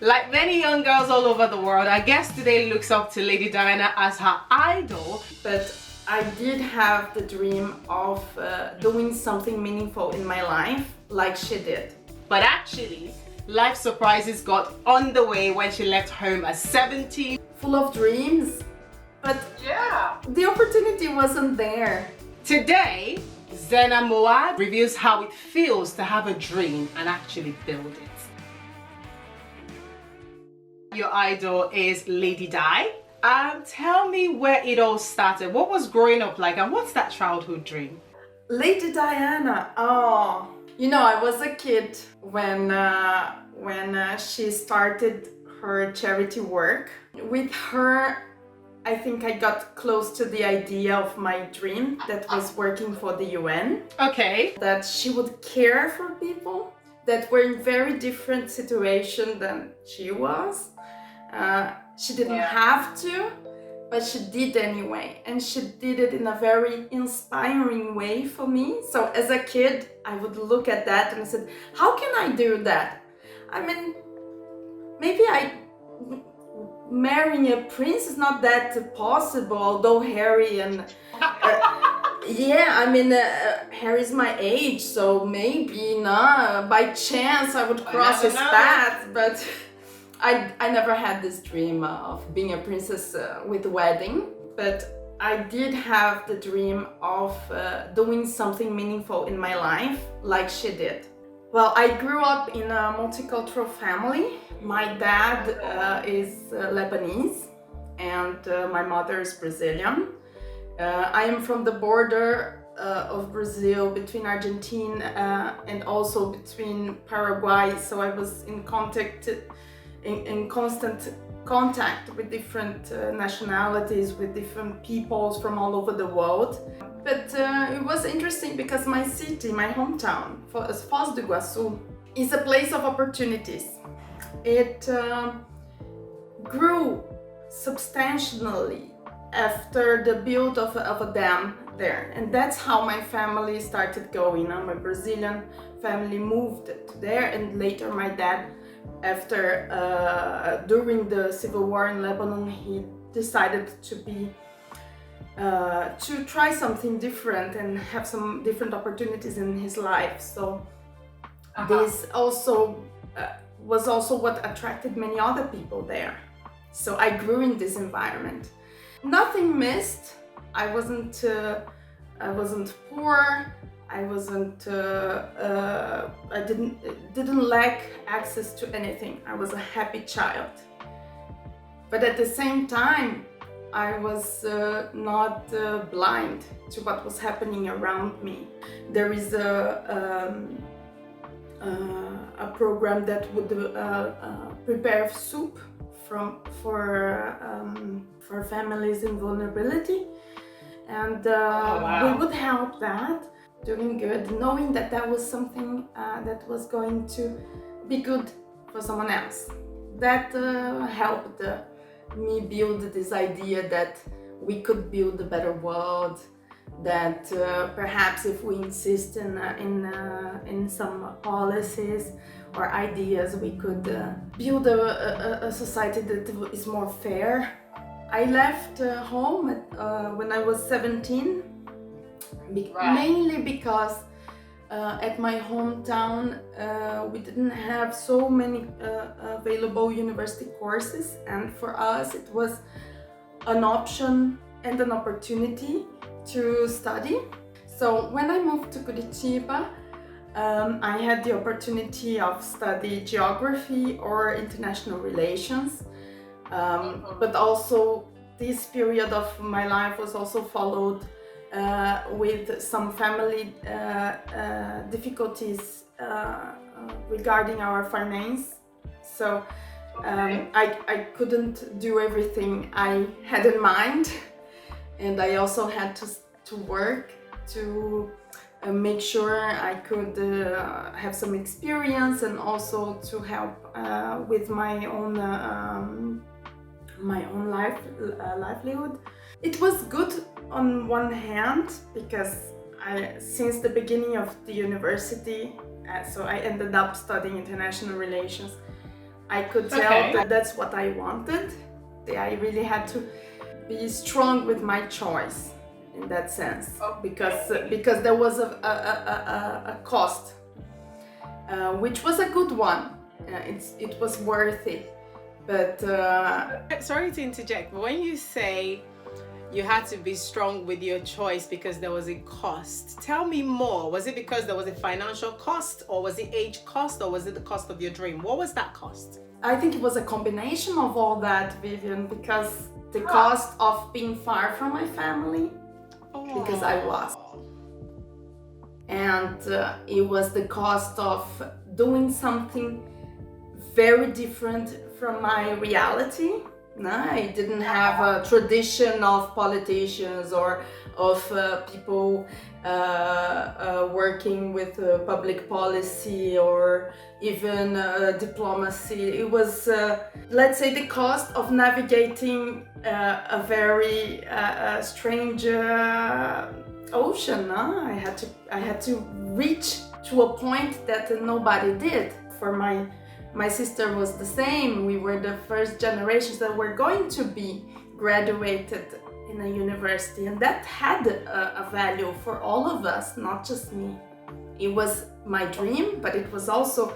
Like many young girls all over the world, our guest today looks up to Lady Diana as her idol. But I did have the dream of doing something meaningful in my life like she did. But actually, life surprises got on the way when she left home at 17. Full of dreams, but Yeah. the opportunity wasn't there. Today, Zena Mouawad reveals how it feels to have a dream and actually build it. Your idol is Lady Di. Tell me where it all started. What was growing up like, and what's that childhood dream? Lady Diana, I was a kid when she started her charity work. With her, I think I got close to the idea of my dream that was working for the UN. Okay. That she would care for people that were in very different situation than she was. She didn't have to, but she did anyway, and she did it in a very inspiring way for me. So as a kid, I would look at that and I said, how can I do that? I mean, maybe marrying a prince is not that possible, although Harry and Harry's my age, so maybe by chance I would cross his path, but I never had this dream of being a princess with a wedding. But I did have the dream of doing something meaningful in my life like she did. Well, I grew up in a multicultural family. My dad is Lebanese and my mother is Brazilian. I am from the border of Brazil between Argentina and also between Paraguay, so I was in constant contact with different nationalities, with different peoples from all over the world. But it was interesting because my city, my hometown, Foz do Iguaçu, is a place of opportunities. It grew substantially after the build of a dam there, and that's how my family started going. My Brazilian family moved there, and later my dad, during the civil war in Lebanon, he decided to try something different and have some different opportunities in his life. So this also was also what attracted many other people there. So I grew in this environment. Nothing missed. I wasn't poor. I didn't lack access to anything. I was a happy child. But at the same time, I was not blind to what was happening around me. There is a program that would prepare soup for families in vulnerability, and we would help that, doing good, knowing that that was something that was going to be good for someone else. That helped me build this idea that we could build a better world, that perhaps if we insist in some policies or ideas, we could build a society that is more fair. I left home when I was 17, mainly because at my hometown we didn't have so many available university courses, and for us it was an option and an opportunity to study. So when I moved to Curitiba, I had the opportunity of study geography or international relations, but also this period of my life was also followed with some family difficulties regarding our finance. So I couldn't do everything I had in mind, and I also had to work to make sure I could have some experience, and also to help with my own livelihood. It was good on one hand because since the beginning of the university, so I ended up studying international relations, I could tell that that's what I wanted. I really had to be strong with my choice in that sense, because there was a cost, which was a good one. It was worthy, but sorry to interject, but when you say you had to be strong with your choice because there was a cost, tell me more. Was it because there was a financial cost, or was it age cost, or was it the cost of your dream? What was that cost? I think it was a combination of all that, Vivian, because the cost of being far from my family, because I was, and it was the cost of doing something very different from my reality. No, I didn't have a tradition of politicians or of people working with public policy or even diplomacy. It was, let's say, the cost of navigating a very strange ocean. No? I had to reach to a point that nobody did. For my sister was the same. We were the first generations that were going to be graduated in a university, and that had a value for all of us, not just me. It was my dream, but it was also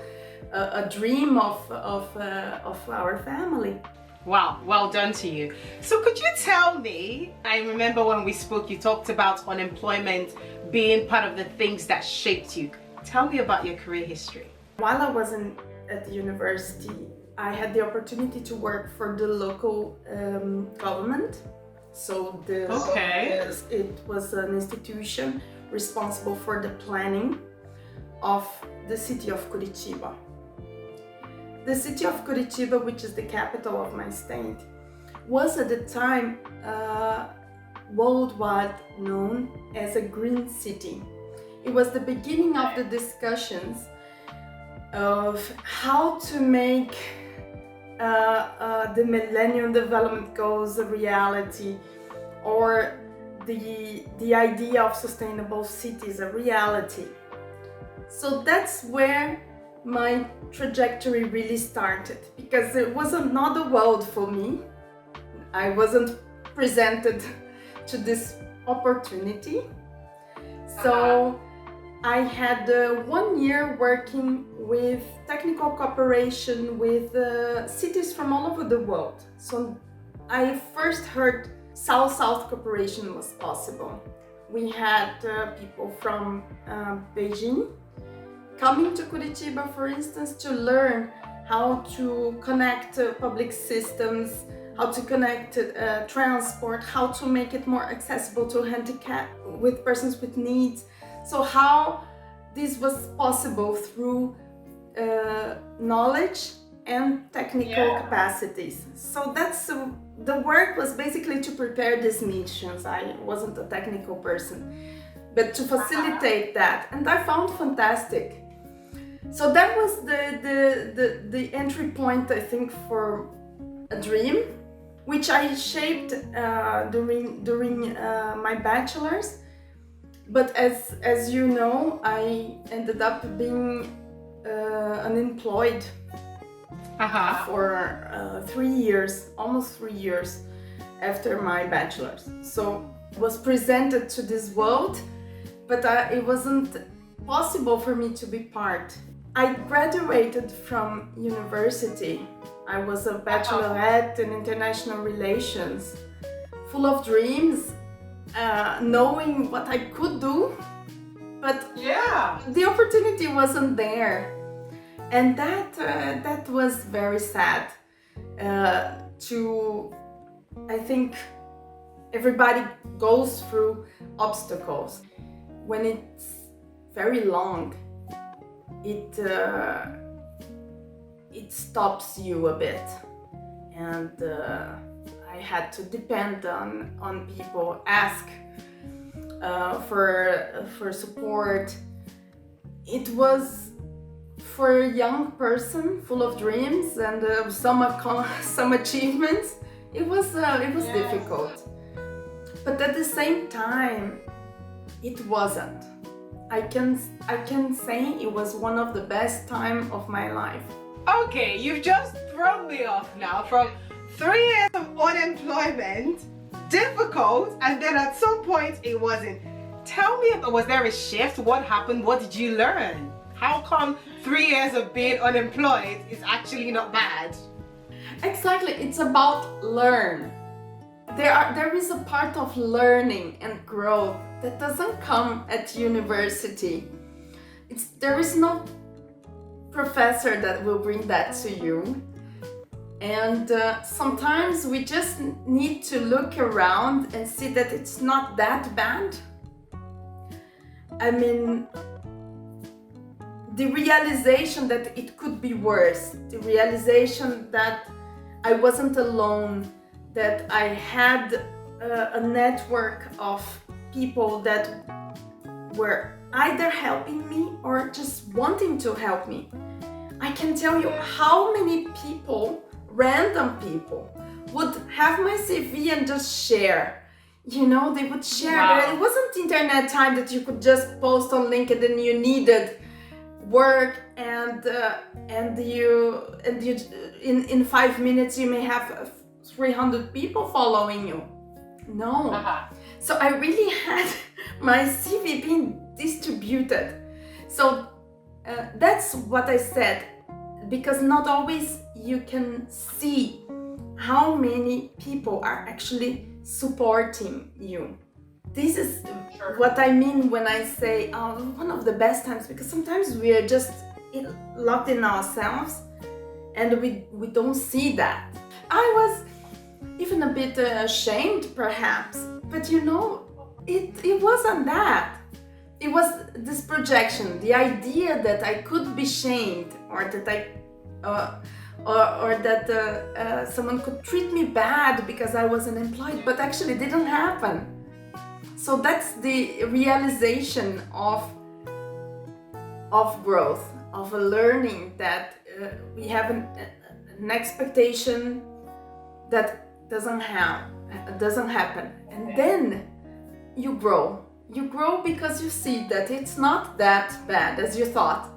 a dream of our family. Wow, well done to you. So could you tell me, I remember when we spoke, you talked about unemployment being part of the things that shaped you. Tell me about your career history. While I was at the university, I had the opportunity to work for the local government. So it was an institution responsible for the planning of the city of Curitiba. The city of Curitiba, which is the capital of my state, was at the time worldwide known as a green city. It was the beginning of the discussions of how to make the Millennium Development Goals a reality, or the idea of sustainable cities a reality. So that's where my trajectory really started, because it was another world for me. I wasn't presented to this opportunity. So I had 1 year working with technical cooperation with cities from all over the world. So I first heard South-South cooperation was possible. We had people from Beijing coming to Curitiba, for instance, to learn how to connect public systems, how to connect transport, how to make it more accessible to with persons with needs. So how this was possible through knowledge and technical capacities. So that's the work was basically to prepare these missions. I wasn't a technical person, but to facilitate that, and I found fantastic. So that was the entry point, I think, for a dream, which I shaped during my bachelor's. But as you know, I ended up being unemployed for 3 years, almost 3 years after my bachelor's. So I was presented to this world, but it wasn't possible for me to be part. I graduated from university. I was a bachelorette in international relations, full of dreams, knowing what I could do, but the opportunity wasn't there, and that was very sad. I think everybody goes through obstacles. When it's very long, it stops you a bit, and I had to depend on people, ask for support. It was, for a young person full of dreams and some achievements, it was difficult. But at the same time, it wasn't. I can say it was one of the best time of my life. Okay, you've just thrown me off now from 3 years of unemployment, difficult, and then at some point it wasn't. Tell me, was there a shift? What happened? What did you learn? How come 3 years of being unemployed is actually not bad? Exactly, it's about learn. There is a part of learning and growth that doesn't come at university. There is no professor that will bring that to you. And sometimes we just need to look around and see that it's not that bad. I mean, the realization that it could be worse, the realization that I wasn't alone, that I had a network of people that were either helping me or just wanting to help me. I can tell you how many people, random people, would have my CV and just share. You know, they would share. Wow. It wasn't internet time that you could just post on LinkedIn and you needed work and you in 5 minutes you may have 300 people following you. No. So I really had my CV being distributed. So that's what I said, because not always you can see how many people are actually supporting you. This is what I mean when I say one of the best times, because sometimes we are just locked in ourselves and we don't see that. I was even a bit ashamed perhaps, but you know, it wasn't that. It was this projection, the idea that I could be shamed or that or that someone could treat me bad because I was unemployed, but actually it didn't happen. So that's the realization of growth, of a learning that we have an expectation that doesn't happen, and then you grow. You grow because you see that it's not that bad as you thought,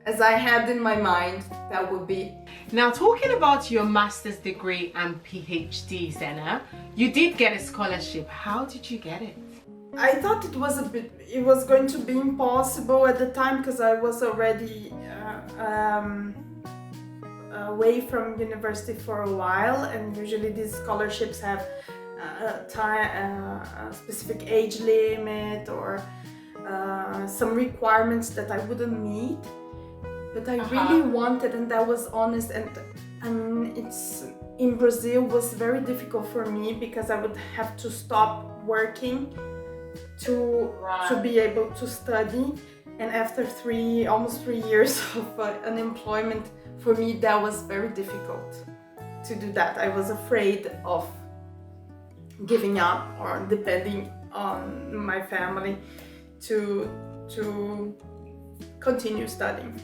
as I had in my mind that would be. Now, talking about your master's degree and PhD, Zena, you did get a scholarship. How did you get it? I thought it was going to be impossible at the time, because I was already away from university for a while, and usually these scholarships have a specific age limit or some requirements that I wouldn't meet. But I really wanted, and I was honest, and I mean, it's in Brazil was very difficult for me because I would have to stop working to be able to study, and after almost 3 years of unemployment, for me that was very difficult to do that. I was afraid of giving up or depending on my family to continue studying.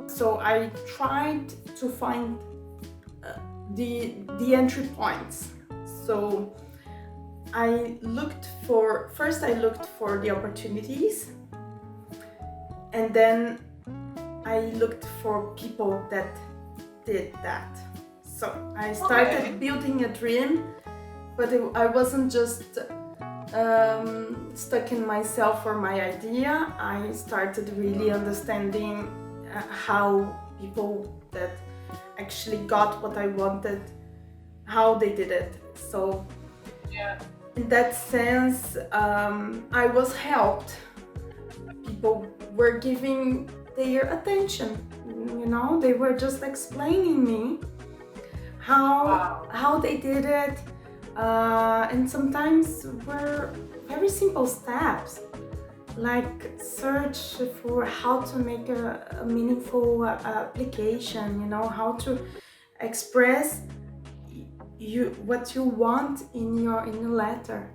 So I tried to find the entry points. So I looked for the opportunities, and then I looked for people that did that. So I started building a dream, but I wasn't just stuck in myself or my idea. I started really understanding how people that actually got what I wanted, how they did it. So in that sense, I was helped. People were giving their attention, you know, they were just explaining me how they did it, and sometimes were very simple steps, like search for how to make a meaningful application, you know, how to express what you want in your letter.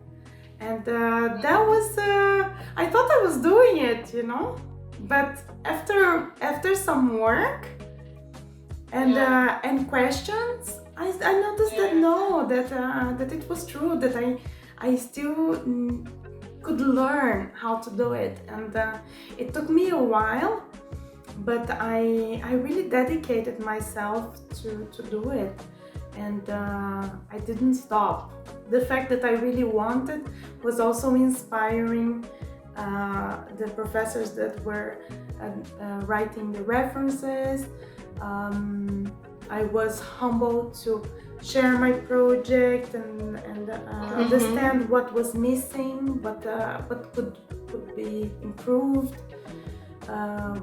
And that was I thought I was doing it, you know, but after some work and questions, I noticed that it was true, that I still could learn how to do it. And it took me a while, but I really dedicated myself to do it, and I didn't stop. The fact that I really wanted was also inspiring the professors that were writing the references. I was humbled to share my project and understand what was missing, what could be improved,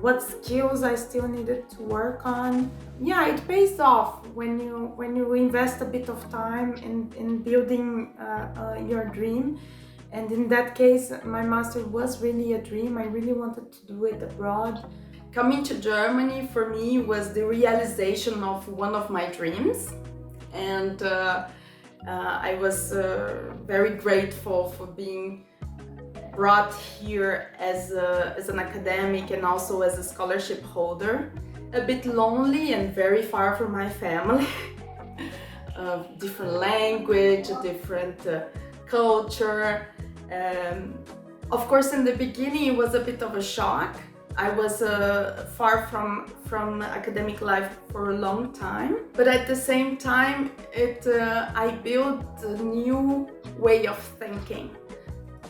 what skills I still needed to work on. Yeah, it pays off when you invest a bit of time in building your dream. And in that case, my master was really a dream. I really wanted to do it abroad. Coming to Germany for me was the realization of one of my dreams. And I was very grateful for being brought here as an academic and also as a scholarship holder. A bit lonely and very far from my family. Different language, different culture. Of course, in the beginning it was a bit of a shock. I was far from academic life for a long time, but at the same time I built a new way of thinking.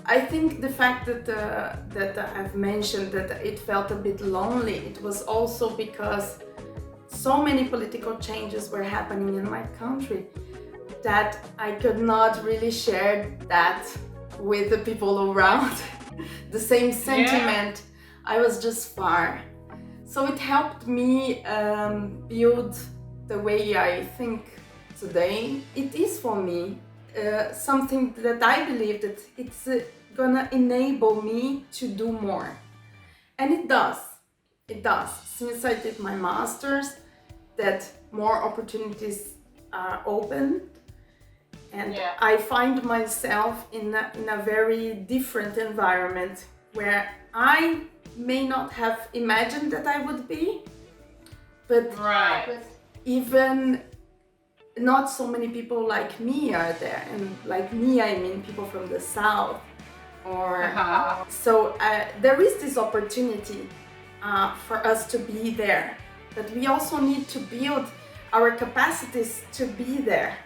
I think the fact that I've mentioned that it felt a bit lonely, it was also because so many political changes were happening in my country that I could not really share that with the people around. The same sentiment. Yeah. I was just far. So it helped me build the way I think today. It is for me something that I believe that it's gonna enable me to do more. And it does. It does. Since I did my master's, that more opportunities are open. And yeah. I find myself in a very different environment where I may not have imagined that I would be, but even not so many people like me are there. And like me, I mean people from the South. So there is this opportunity for us to be there, but we also need to build our capacities to be there.